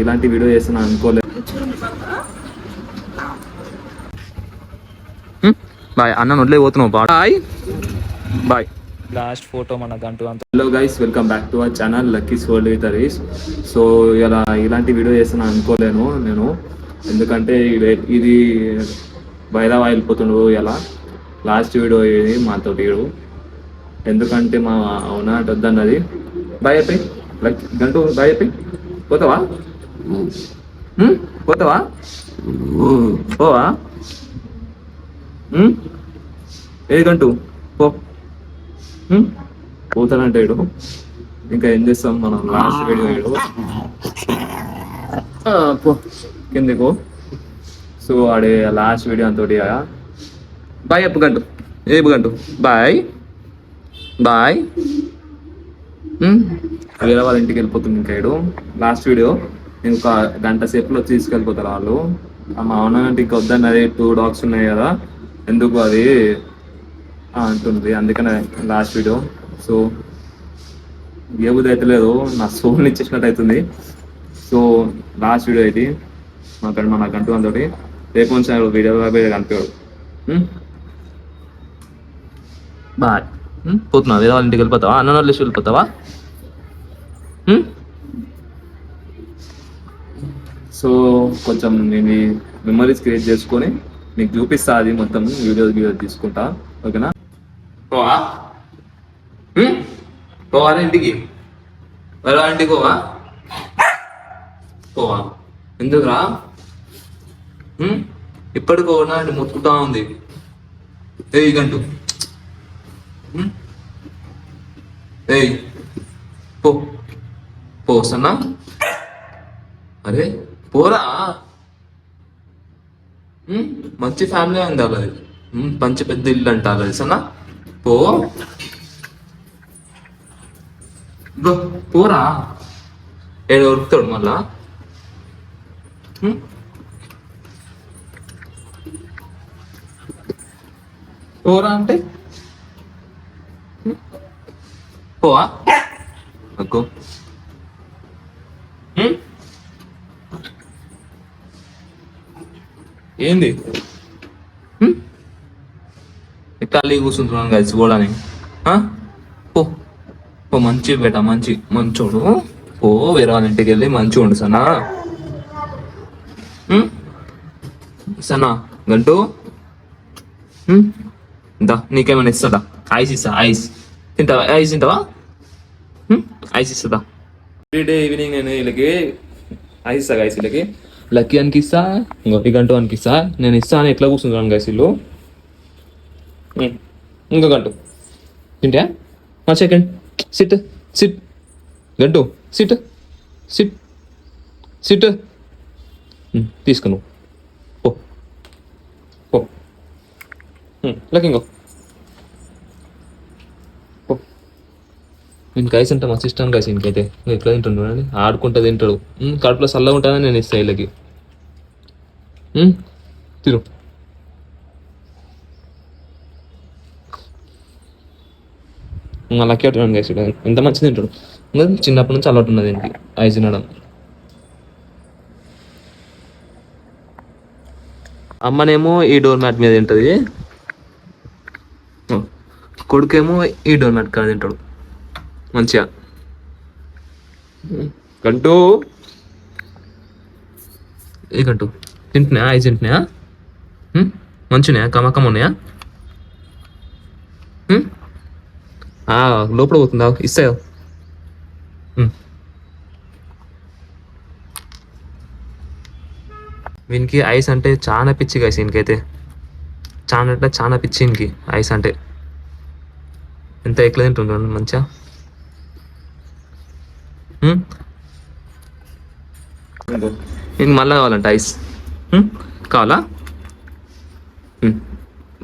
ఇలాంటి వీడియో చేస్తున్నా అనుకోలేదు. బాయ్ అన్న వదిలే పోతున్నావు. Bye bye. లాస్ట్ ఫోటో మన గంటూ అంత. Hello guys, welcome back to our channel Lucky's world with Harish. So ఇలా ఇలాంటి వీడియో చేస్తున్నా అనుకోలేను నేను, ఎందుకంటే ఇది బైరావా వెళ్ళిపోతుండు. ఇలా లాస్ట్ వీడియో ఇది మాతో వీడు, ఎందుకంటే మా అవునా వద్దన్నది. బాయ్ అయిపోయి గంటూ బాయ్ అయిపోయి పోతావా? పోతావా? పోవా? ఏ గంటూ పో. పోతానంటాడు. ఇంకా ఏం చేస్తాం మనం, లాస్ట్ వీడియో పో కిందికో. సో ఆడే లాస్ట్ వీడియో అంతోటి. బాయ్ అప్పు గంటు, ఏపు గంటు బాయ్ బాయ్. వేరే వాళ్ళ ఇంటికి వెళ్ళిపోతుంది ఇంకా ఏడు. లాస్ట్ వీడియో నేను ఒక గంట సేపులో తీసుకెళ్ళిపోతారు వాళ్ళు. మా అవునంటే ఇంకా వద్దన్నది. 2 dogs ఉన్నాయి కదా, ఎందుకు అది అంటుంది, అందుకనే లాస్ట్ వీడియో. సో ఏ బుద్ధి అయితే లేదు, నా సోల్ని ఇచ్చేసినట్టు అవుతుంది. సో లాస్ట్ వీడియో ఇది మన గంటూ అంతటి. రేపు నుంచి వీడియో కనిపించాడు. బాయ్. పోతున్నావా? వేరే వాళ్ళ ఇంటికి వెళ్ళిపోతావా? అన్న వాళ్ళు వెళ్ళిపోతావా? సో కొంచెం నేను మెమరీస్ క్రియేట్ చేసుకొని మీకు చూపిస్తా, అది మొత్తం వీడియో తీసుకుంటా. ఓకేనా? పోవా? పోవా ఇంటికి? వేరే ఇంటికి పోవా? పోవా? ఎందుకురా? ఇప్పటికోనా అంటే మొత్తుకుంటా ఉంది. ఏయ్ గంటు, ఏయ్ పో పోసన్నా. అరే పోరా, మంచి ఫ్యామిలీ అంటారు అది, మంచి పెద్ద ఇల్లు అంటారు తెలుసన్నా. పో పోరా. ఏడు ఉరుకుతాడు మళ్ళా. పోరా అంటే పోవా? అక్కో ఏంది ఖాళీ కూర్చుంటున్నాను కలిసి పోవడాని. పో పో, మంచి బేట, మంచోడు. పో వేరే వాళ్ళ ఇంటికి వెళ్ళి మంచిగా ఉండు సనా. సనా గంటూ దా, నీకేమైనా ఇస్తుందా? ఐస్ ఇస్తా. ఐస్ తింటావా? ఐస్ తింటావా? ఐస్ ఇస్తుందా? ఎవ్రీడే ఈవినింగ్ నేను వీళ్ళకి ఐస్ ఇస్తా. గైస్ వీళ్ళకి లక్కీ అనికిస్తా, ఇంకొక గంట అనికిస్తా. నేను ఇస్తాను ఎట్లా కూర్చుంటాను గైస్ వీళ్ళు. ఇంకో గంట తింటా. సెకండ్ సిట్ సిట్ గంటు సిట్ సిట్ సిట్. తీసుకో నువ్వు పో పో. లక్కీ ఇంకో పో. నేను గైస్ అంటే మస్తు ఇష్టం గైస్. ఇంకైతే ఎట్లా తింటుండే ఆడుకుంటా తింటాడు. కడుపులో చల్లగా ఉంటానని నేను ఇస్తాను వీళ్ళకి. తిరు లక్కీ అటు గైస్. ఎంత మంచిది తింటాడు. చిన్నప్పటి నుంచి అలవాటు ఉన్నది ఏంటి ఐస్ తినడం. అమ్మనేమో ఈ డోర్ మ్యాట్ మీద తింటుంది, కొడుకేమో ఈ డోర్ మ్యాట్ కాడ తింటాడు మంచిగా. గంటూ ఏ గంటూ తింటున్నాయా? ఐస్ తింటున్నాయా? మంచిగా కమకం ఉన్నాయా? లోపల పోతుందా? ఇస్తాయో. వీనికి ఐస్ అంటే చాలా పిచ్చి గైస్. వీనికైతే చాలా పిచ్చి వీనికి ఐస్ అంటే. ఎంత ఎట్లా తింటుంటాడు మంచిగా. ఇంక మళ్ళా కావాలంట ఐస్. కావాలా?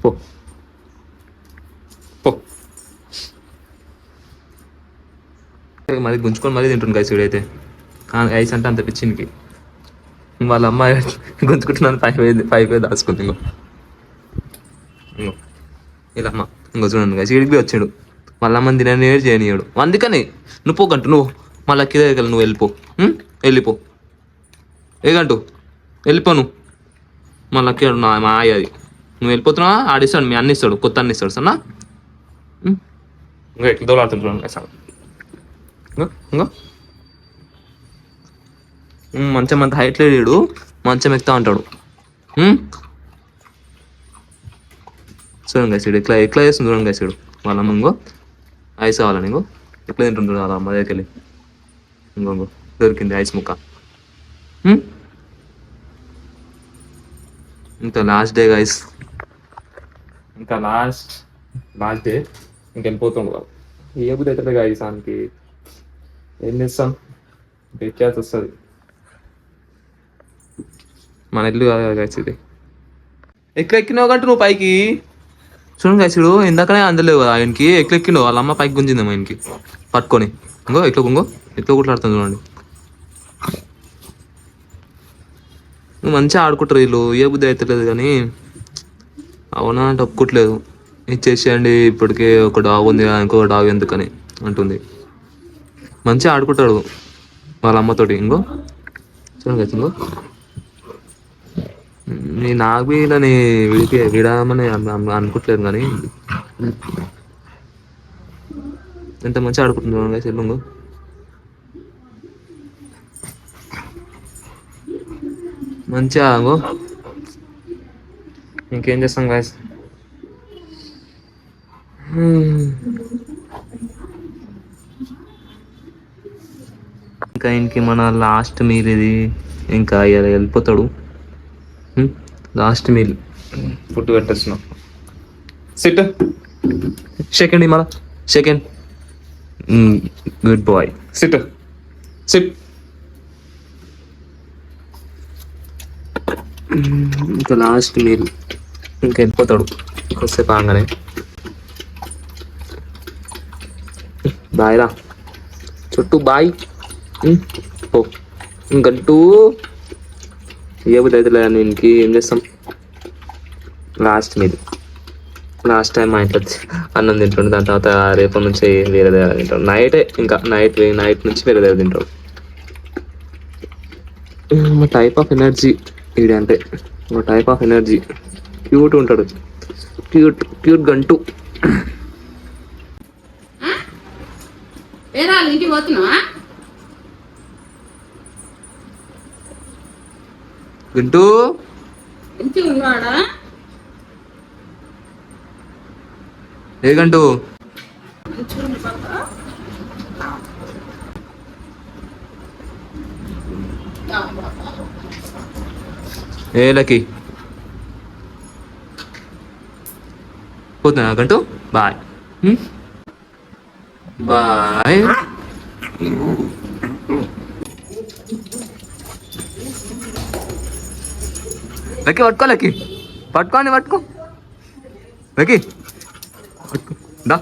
పో పో. మరి గుంజుకొని మరీ తింటుంది గైస్ వీడైతే. ఐస్ అంటే అంత పిచ్చినికి. వాళ్ళ అమ్మాయి గుంజుకుంటున్నాను 5 దాచుకుంది. ఇంకో ఇలా అమ్మ ఇంకో చూడండి గైస్, వీడికి వచ్చాడు. వాళ్ళ అమ్మని తినని చేయనియాడు. అందుకని నువ్వు పోగంటు, నువ్వు మళ్ళీ కింద నువ్వు వెళ్ళిపో. ఏ గంటు వెళ్ళిపోను మళ్ళీ నా మా ఆయ అది నువ్వు వెళ్ళిపోతున్నావా ఆడిస్తాడు మీ అన్ని ఇస్తాడు కొత్త అన్ని ఇస్తాడు సన్నా ఇంకా ఎట్లా దోలాడుతుంటాడు సార్ ఇంకా మంచం అంత హైట్ లేడు మంచం ఎక్కుతా ఉంటాడు చూడండి గైస్ ఎట్లా ఎట్లా చేస్తుంది చూడండి గైస్ వాళ్ళ అమ్మ ఇంకో ఐస్ కావాలని ఇంకో ఎట్లా తింటుంటాడు వాళ్ళ అమ్మ దగ్గరికి వెళ్ళి ఇంకో దొరికింది ఐస్ ముక్క ఇంకా లాస్ట్ డే గైస్ ఇంకా లాస్ట్ డే ఇంకెళ్ళిపోతుండు ఏ బుద్ధి అవుతుంది గైస్ దానికి ఏం చేస్తాం ఇచ్చేసి వస్తుంది మన ఇల్లు కాదు కదా గైస్ ఇది ఎక్కినావు కంటే నువ్వు పైకి చూడండి గైసుడు ఇందాకనే అందలేవు కదా ఆయనకి ఎక్కినావు వాళ్ళ అమ్మ పైకి గుంజిందేమో ఆయనకి పట్టుకొని ఇంకో ఎట్లా కొట్లాడుతుంది చూడండి నువ్వు మంచిగా ఆడుకుంటారు వీళ్ళు ఏ బుద్ధి అవుతలేదు కానీ అవునా అంటే ఒప్పుకోట్లేదు ఇచ్చేసేయండి ఇప్పటికే ఒక డాగ్ ఉంది ఇంకొక డాగ్ ఎందుకని అంటుంది మంచిగా ఆడుకుంటాడు వాళ్ళ అమ్మతోటి ఇంకో చూడండి గైస్ ఇంకో నాకు వీళ్ళని విడామని అనుకోవట్లేదు కానీ ఎంత మంచిగా ఆడుకుంటున్నాను గైస్ ఎల్లుంగు మంచిగా ఆగో ఇంకేం చేస్తాం గైస్ ఇంకా ఇంక మన లాస్ట్ మీల్ ఇది ఇంకా వెళ్ళిపోతాడు లాస్ట్ మీల్ ఫుడ్ పెట్టేస్తున్నాం సిట్ సెకండ్ మళ్ళా సెకండ్ గుడ్ బాయ్ సిట్ ఇంకా లాస్ట్ మీల్ ఇంకా వెళ్ళిపోతాడు కొద్దిసేపు ఆగానే బాయ్ రా చుట్టూ బాయ్ ఓ ఇంకంటూ ఏ బుద్ధి అయితే లేదా దీనికి ఏం చేస్తాం లాస్ట్ మీది లాస్ట్ టైం మా ఇంట్లో అన్నం తింటుండే దాని తర్వాత రేపటి నుంచి వేరే దగ్గర తింటాడు నైటే ఇంకా నైట్ నుంచి వేరే దగ్గర తింటాడు టైప్ ఆఫ్ ఎనర్జీ ఇది అంటే ఒక టైప్ ఆఫ్ ఎనర్జీ క్యూట్ ఉంటాడు క్యూట్ గంటు ఇంటికి పోతున్నావా గంటు ఇంటికి ఉన్నాడా ఏ గంటు ఏ లక్కీ పోతున్నా గంటు బాయ్ బాయ్ లక్కీ పట్టుకో లక్కీ దా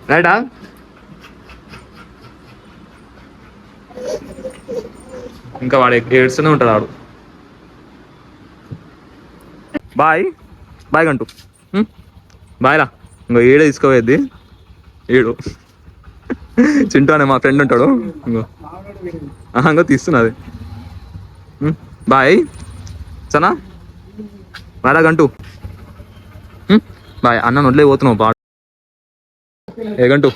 రైటా ఇంకా వాడు ఏడుస్తూనే ఉంటాడు వాడు బాయ్ గంటు బాయ్ రా ఇంకో ఏడే తీసుకోవేద్ది ఏడు చింటూ అనే మా ఫ్రెండ్ ఉంటాడు ఇంకో తీస్తున్నది బాయ్ సనా బాయ్ గంటు బాయ్ అన్న వదిలే పోతున్నావు బాగా ఏ గంటు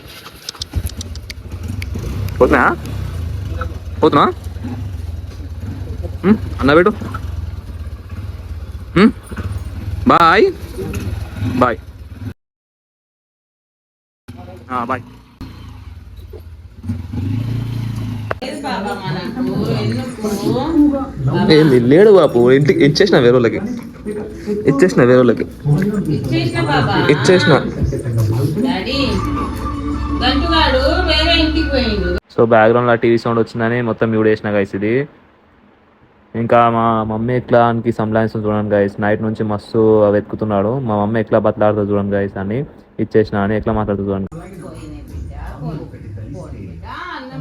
పోతున్నా అన్న పెట్టు బాయ్ బాయ్ బాయ్ ఏంది లేడు బాపు ఇంటికి ఇచ్చేసిన వేరే వాళ్ళకి ఇచ్చేసిన సో బ్యాక్గ్రౌండ్లో టీవీ సౌండ్ వచ్చిందని మొత్తం మ్యూట్ చేసిన గైస్ ఇది ఇంకా మా మమ్మీ ఎట్లా అనికి సంలాయిస్తుంది చూడండి గైస్ నైట్ నుంచి మస్తు వెతుకుతున్నాడు మా మమ్మీ ఎట్లా బతలాడుతుంది చూడండి గైస్ అని ఇచ్చేసిన అని ఎట్లా మాట్లాడుతుంది చూడండి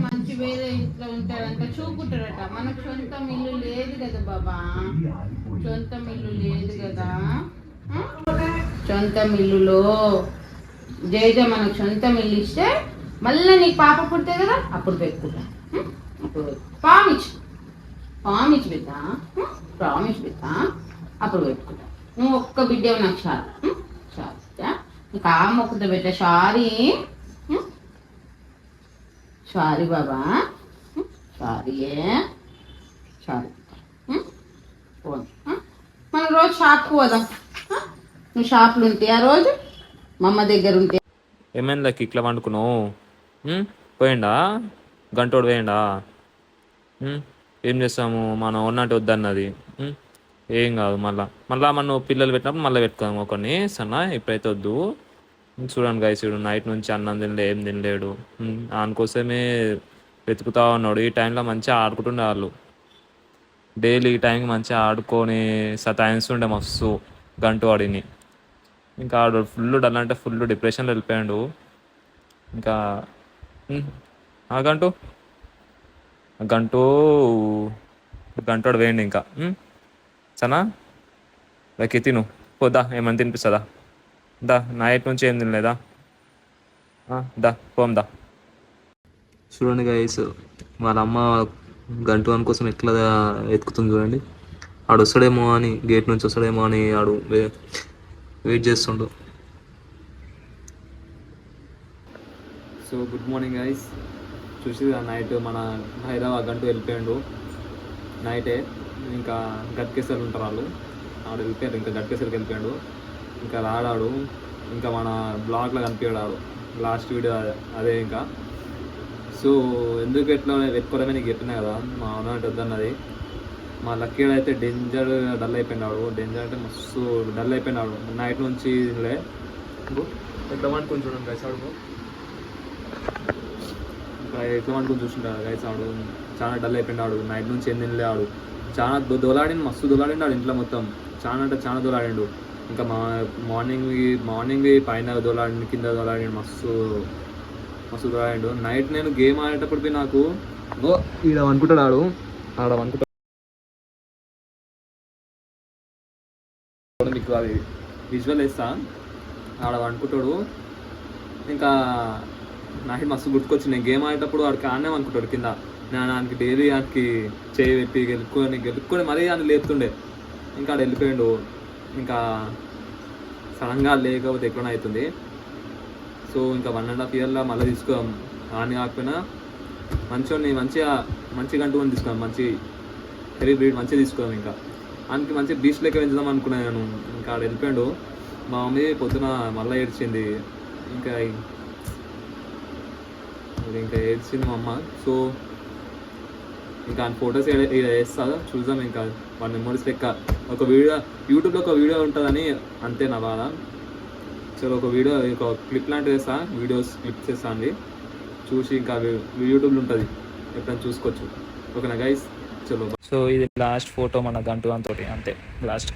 మంచి వేరే ఇంట్లో ఉంటారంట చూపుతారట మనకు సొంతం ఇల్లు లేదు కదా బాబా సొంతం ఇల్లు లేదు కదా సొంతం ఇల్లులో జేజ మనకు సొంతం ఇల్లు ఇస్తే మళ్ళీ నీకు పాప పుడితే కదా అప్పుడు పెట్టుకుంటా. అప్పుడు ప్రామిస్ బిడ్డ, ప్రామిస్ బిడ్డ, అప్పుడు పెట్టుకుంటా. నువ్వు ఒక్క బిడ్డ నాకు చాలు, చాలు. నీకు ఆ మొక్కుతో బిడ్డ. సారీ బాబా, సారీ మనం రోజు షాప్కి పోదాం. నువ్వు షాప్లు ఉంటే ఆ రోజు మా అమ్మ దగ్గర ఉంటే. ఏమైంది లైక్ ఇట్లా వండుకున్నావు? పోయిండా గంటోడు, పోయిండా? ఏం చేస్తాము, మనం ఉన్నట్టు వద్దన్నది. ఏం కాదు, మళ్ళా మనం పిల్లలు పెట్టినప్పుడు మళ్ళీ పెట్టుకుందాం ఒకరిని. సన్నా ఇప్పుడైతే వద్దు. చూడండి గైస్, చూడు నైట్ నుంచి అన్నం తినలే, ఏం తినలేడు. దానికోసమే వెతుకుతా ఉన్నాడు. ఈ టైంలో మంచిగా ఆడుకుంటుండే వాళ్ళు. డైలీ ఈ టైంకి మంచిగా ఆడుకొని సతాయిస్తుండే మస్తు గంటు వాడిని. ఇంకా ఆడు ఫుల్ డల్ అంటే ఫుల్ డిప్రెషన్లో వెళ్ళిపోయాడు. ఇంకా ఆ గంటోడు వేయండి ఇంకా. సనా లైక్ తిను పోదా, ఏమైనా తినిపిస్తుందా? దా, నైట్ నుంచి ఏం తినలేదా? దా పోందా. చూడండి గైస్, వాళ్ళ అమ్మ గంటు అని కోసం ఎట్లా వెతుకుతుంది చూడండి. ఆడు వస్తాడేమో అని, గేట్ నుంచి వస్తాడేమో అని ఆడు వెయిట్ చేస్తుండు. So good morning guys. చూసి నైట్ మన హైదరాబాద్ గంటూ వెళ్ళిపోయాడు నైటే. ఇంకా గట్కేసర్లు ఉంటారు వాళ్ళు, ఆడు వెళ్ళిపోయారు. ఇంకా గట్కేసరికి వెళ్ళిపోయాడు. ఇంకా రాడాడు. ఇంకా మన బ్లాగ్లో కనిపించాడు లాస్ట్ వీడియో అదే. ఇంకా సో ఎందుకు ఎట్లా పెట్టుకోవడమే నీకు చెప్పినా కదా, మా అన్నట్టు వద్దన్నది. మా లక్కీడు అయితే డేంజర్ డల్ అయిపోయినాడు. డేంజర్ అంటే మస్తు డల్ అయిపోయినాడు నైట్ నుంచి. ఎట్లా వండుకొని చూడండి గైస్, ఆడు ఇంకా ఎట్లా వండుకొని చూస్తుంటాడు గైస్. ఆడు చాలా డల్ అయిపోయినాడు నైట్ నుంచి, ఏం తినలే. ఆడు చాలా దొలాడిండు, మస్తు దొలాడిండు ఇంట్లో మొత్తం. చాలా అంటే చాలా దొలాడిండు. ఇంకా మార్నింగ్ పైన దొలాడిండు, కింద దొలాడిండు, మస్తు దొలాడిండు. నైట్ నేను గేమ్ ఆడేటప్పుడు నాకు ఈడ అనుకుంటాడు, ఆడ అనుకుంటాడు. మీకు అది విజువల్ వేస్తా, ఆడ అనుకుంటాడు. ఇంకా నాకు మస్తు గుర్తుకొచ్చింది. నేను గేమ్ ఆడేటప్పుడు ఆడికి ఆడనే అనుకుంటాడు కింద. నేను ఆయనకి డైలీ ఆయనకి చేయి పెట్టి గెలుక్కొని మరీ ఆయన లేపుతుండే. ఇంకా ఆడ వెళ్ళిపోయాడు. ఇంకా సడన్గా లేకపోతే ఎక్కడో అవుతుంది. సో ఇంకా 1.5 yearలో మళ్ళీ తీసుకోదాం. ఆని కాకపోయినా మంచి గంటుకొని తీసుకున్నాం, మంచి హెవీ బ్రీడ్ మంచిగా తీసుకోదాం. ఇంకా ఆయనకి మంచి బీచ్ లెక్క పెంచుదాం అనుకున్నాను నేను. ఇంకా ఆడ వెళ్ళిపోయాడు. మా మమ్మీ పొద్దున మళ్ళీ ఏడ్చింది. ఇంకా ఏడ్చింది మా అమ్మ. సో ఇంకా ఆయన ఫొటోస్ వేస్తా, చూద్దాం. ఇంకా మన మెమోరీస్ లెక్క ఒక వీడియో, యూట్యూబ్లో ఒక వీడియో ఉంటుందని అంతే నా బాధ. సో ఒక క్లిప్ లాంటివి వేస్తా, క్లిప్స్ వేస్తా అండి. చూసి ఇంకా యూట్యూబ్లో ఉంటుంది, ఎప్పుడైనా చూసుకోవచ్చు. ఓకేనా గైస్, చలో. సో ఇది లాస్ట్ ఫోటో మన గంటు అంతోటి, అంతే లాస్ట్.